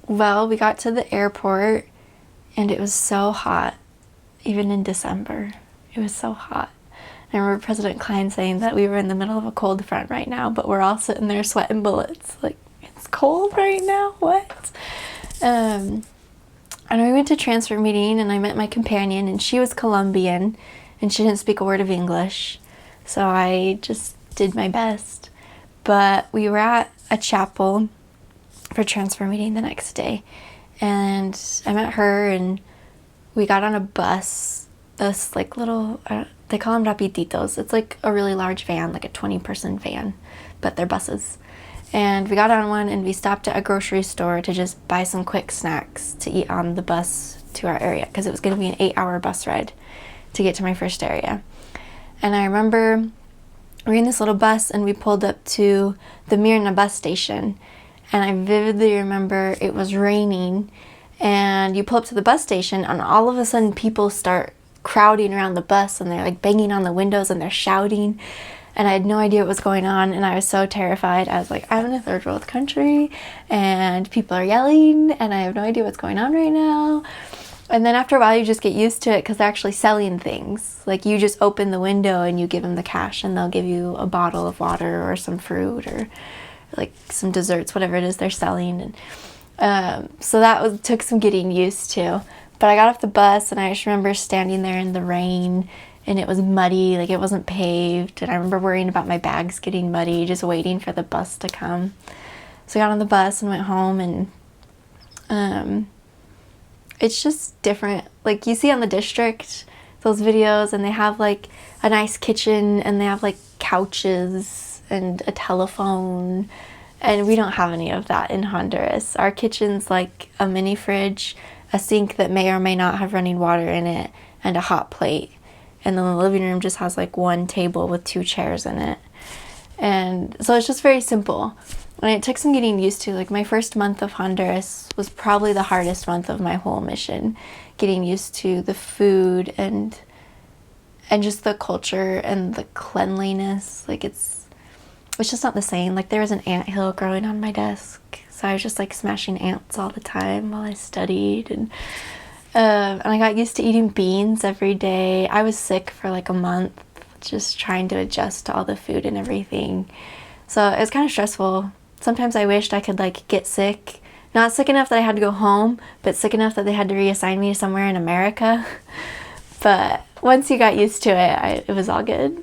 Well, we got to the airport and it was so hot, even in December. It was so hot. I remember President Klein saying that we were in the middle of a cold front right now, but we're all sitting there sweating bullets. Like, it's cold right now? What? And we went to transfer meeting and I met my companion, and she was Colombian and she didn't speak a word of English. So I just did my best. But we were at a chapel for transfer meeting the next day, and I met her and we got on a bus, this like little, they call them rapititos. It's like a really large van, like a 20-person van, but they're buses. And we got on one and we stopped at a grocery store to just buy some quick snacks to eat on the bus to our area, because it was going to be an 8-hour bus ride to get to my first area. And I remember we were in this little bus and we pulled up to the Mirna bus station, and I vividly remember it was raining, and you pull up to the bus station and all of a sudden people start crowding around the bus and they're like banging on the windows and they're shouting, and I had no idea what was going on, and I was so terrified. I was like, I'm in a third world country and people are yelling and I have no idea what's going on right now. And then after a while you just get used to it, because they're actually selling things. Like, you just open the window and you give them the cash and they'll give you a bottle of water or some fruit or like some desserts, whatever it is they're selling. And so that took some getting used to. But I got off the bus and I just remember standing there in the rain and it was muddy, like it wasn't paved. And I remember worrying about my bags getting muddy, just waiting for the bus to come. So I got on the bus and went home, and it's just different. Like, you see on the District those videos and they have like a nice kitchen and they have like couches and a telephone, and we don't have any of that in Honduras. Our kitchen's like a mini fridge, a sink that may or may not have running water in it, and a hot plate. And then the living room just has like one table with 2 chairs in it. And so it's just very simple. And it took some getting used to. Like, my first month of Honduras was probably the hardest month of my whole mission. Getting used to the food and just the culture and the cleanliness. Like, it's just not the same. Like, there was an anthill growing on my desk, so I was just like smashing ants all the time while I studied. And I got used to eating beans every day. I was sick for like a month, just trying to adjust to all the food and everything. So it was kind of stressful. Sometimes I wished I could like get sick. Not sick enough that I had to go home, but sick enough that they had to reassign me somewhere in America. But once you got used to it, it was all good.